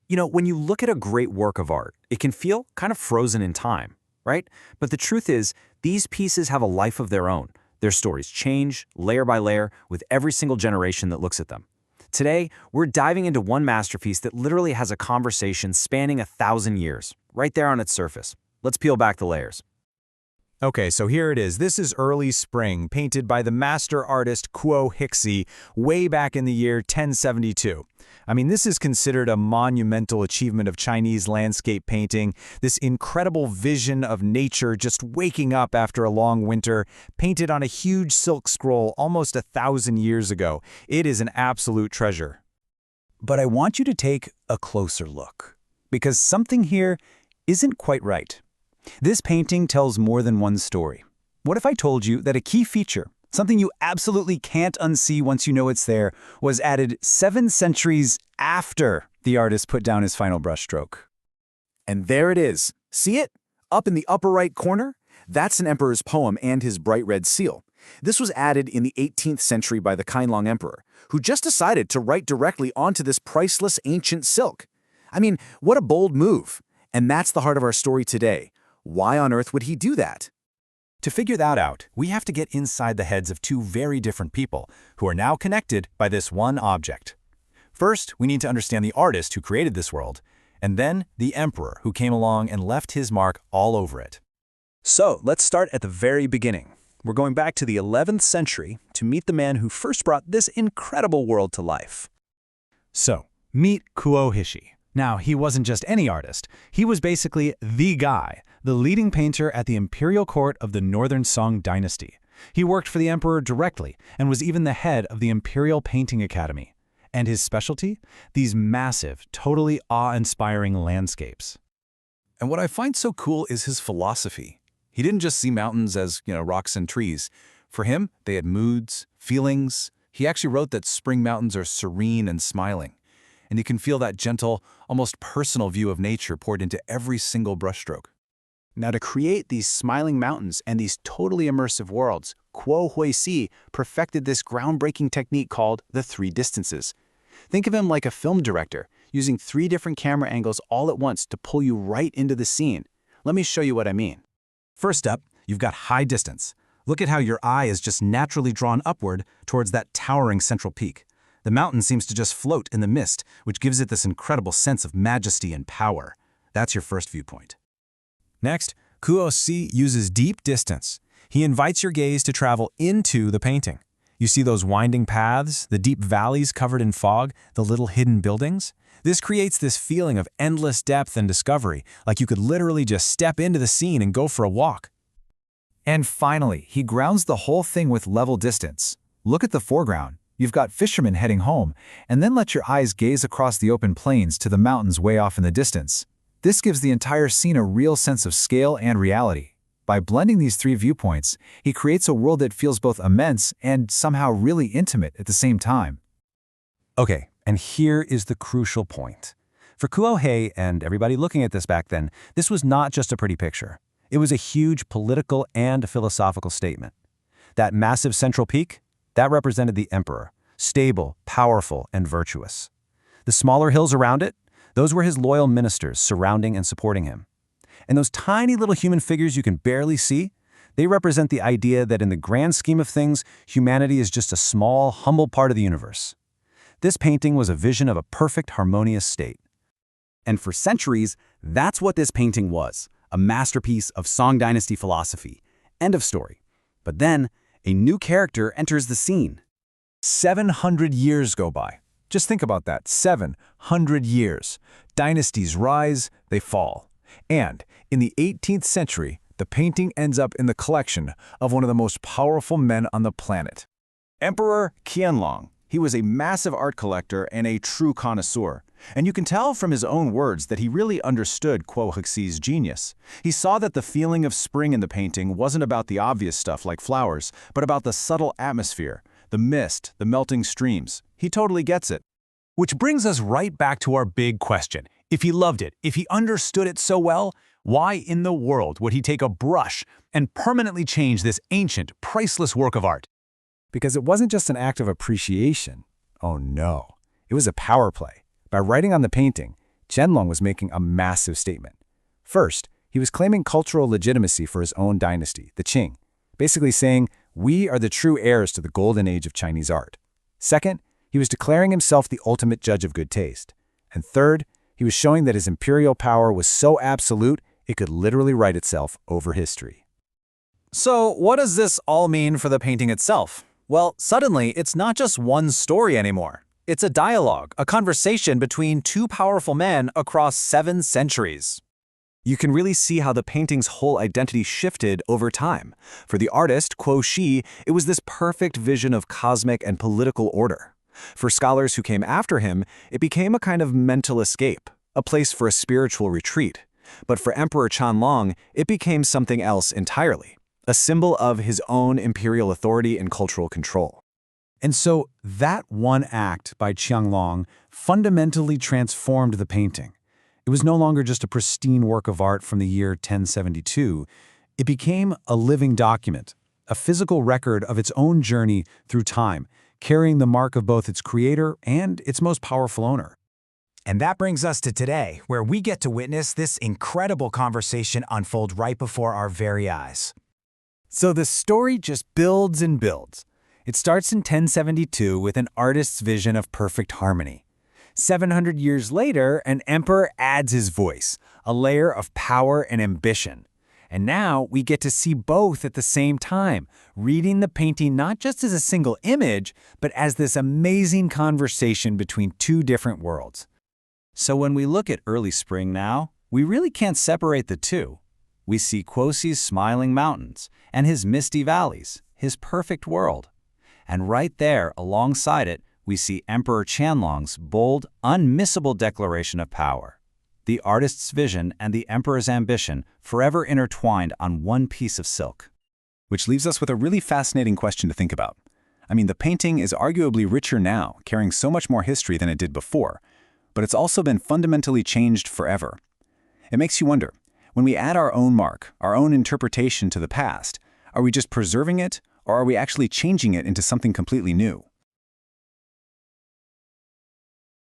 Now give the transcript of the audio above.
When you look at a great work of art, it can feel kind of frozen in time, right? But the truth is, these pieces have a life of their own. Their stories change, layer by layer, with every single generation that looks at them. Today, we're diving into one masterpiece that literally has a conversation spanning 1,000 years, right there on its surface. Let's peel back the layers. Okay, so here it is. This is Early Spring, painted by the master artist Kuo Hixi way back in the year 1072. I mean, this is considered a monumental achievement of Chinese landscape painting, this incredible vision of nature just waking up after a long winter, painted on a huge silk scroll almost 1,000 years ago. It is an absolute treasure. But I want you to take a closer look, because something here isn't quite right. This painting tells more than one story. What if I told you that a key feature, something you absolutely can't unsee once you know it's there, was added 7 centuries after the artist put down his final brushstroke? And there it is. See it? Up in the upper right corner? That's an emperor's poem and his bright red seal. This was added in the 18th century by the Qianlong Emperor, who just decided to write directly onto this priceless ancient silk. I mean, what a bold move. And that's the heart of our story today. Why on earth would he do that? To figure that out, we have to get inside the heads of 2 very different people who are now connected by this one object. First, we need to understand the artist who created this world, and then the emperor who came along and left his mark all over it. So, let's start at the very beginning. We're going back to the 11th century to meet the man who first brought this incredible world to life. So, meet Kuo Hixi. Now, he wasn't just any artist. He was basically the guy, the leading painter at the imperial court of the Northern Song dynasty. He worked for the emperor directly and was even the head of the Imperial Painting Academy. And his specialty? These massive, totally awe-inspiring landscapes. And what I find so cool is his philosophy. He didn't just see mountains as, rocks and trees. For him, they had moods, feelings. He actually wrote that spring mountains are serene and smiling. And you can feel that gentle, almost personal view of nature poured into every single brushstroke. Now, to create these smiling mountains and these totally immersive worlds, Kuo Hixi perfected this groundbreaking technique called the 3 distances. Think of him like a film director, using 3 different camera angles all at once to pull you right into the scene. Let me show you what I mean. First up, you've got high distance. Look at how your eye is just naturally drawn upward towards that towering central peak. The mountain seems to just float in the mist, which gives it this incredible sense of majesty and power. That's your first viewpoint. Next, Kuo Hixi uses deep distance. He invites your gaze to travel into the painting. You see those winding paths, the deep valleys covered in fog, the little hidden buildings? This creates this feeling of endless depth and discovery, like you could literally just step into the scene and go for a walk. And finally, he grounds the whole thing with level distance. Look at the foreground. You've got fishermen heading home, and then let your eyes gaze across the open plains to the mountains way off in the distance. This gives the entire scene a real sense of scale and reality. By blending these 3 viewpoints, he creates a world that feels both immense and somehow really intimate at the same time. Okay, and here is the crucial point. For Kuo Hixi and everybody looking at this back then, this was not just a pretty picture. It was a huge political and philosophical statement. That massive central peak? That represented the emperor, stable, powerful, and virtuous. The smaller hills around it, those were his loyal ministers surrounding and supporting him. And those tiny little human figures you can barely see, they represent the idea that in the grand scheme of things, humanity is just a small, humble part of the universe. This painting was a vision of a perfect, harmonious state. And for centuries, that's what this painting was, a masterpiece of Song Dynasty philosophy. End of story. But then, a new character enters the scene. 700 years go by. Just think about that, 700 years. Dynasties rise, they fall. And in the 18th century, the painting ends up in the collection of one of the most powerful men on the planet. Emperor Qianlong. He was a massive art collector and a true connoisseur. And you can tell from his own words that he really understood Kuo Hixi's genius. He saw that the feeling of spring in the painting wasn't about the obvious stuff like flowers, but about the subtle atmosphere, the mist, the melting streams. He totally gets it. Which brings us right back to our big question. If he loved it, if he understood it so well, why in the world would he take a brush and permanently change this ancient, priceless work of art? Because it wasn't just an act of appreciation. Oh no, it was a power play. By writing on the painting, Qianlong was making a massive statement. First, he was claiming cultural legitimacy for his own dynasty, the Qing, basically saying, "We are the true heirs to the golden age of Chinese art." Second, he was declaring himself the ultimate judge of good taste. And third, he was showing that his imperial power was so absolute it could literally write itself over history. So what does this all mean for the painting itself? Well, suddenly it's not just one story anymore. It's a dialogue, a conversation between two powerful men across 7 centuries. You can really see how the painting's whole identity shifted over time. For the artist, Kuo Shi, it was this perfect vision of cosmic and political order. For scholars who came after him, it became a kind of mental escape, a place for a spiritual retreat. But for Emperor Qianlong, it became something else entirely, a symbol of his own imperial authority and cultural control. And so that one act by Qianlong fundamentally transformed the painting. It was no longer just a pristine work of art from the year 1072. It became a living document, a physical record of its own journey through time, carrying the mark of both its creator and its most powerful owner. And that brings us to today, where we get to witness this incredible conversation unfold right before our very eyes. So the story just builds and builds. It starts in 1072 with an artist's vision of perfect harmony. 700 years later, an emperor adds his voice, a layer of power and ambition. And now we get to see both at the same time, reading the painting not just as a single image, but as this amazing conversation between two different worlds. So when we look at early spring now, we really can't separate the two. We see Kuo Shi's smiling mountains and his misty valleys, his perfect world. And right there, alongside it, we see Emperor Qianlong's bold, unmissable declaration of power. The artist's vision and the emperor's ambition forever intertwined on one piece of silk. Which leaves us with a really fascinating question to think about. I mean, the painting is arguably richer now, carrying so much more history than it did before, but it's also been fundamentally changed forever. It makes you wonder, when we add our own mark, our own interpretation to the past, are we just preserving it, or are we actually changing it into something completely new?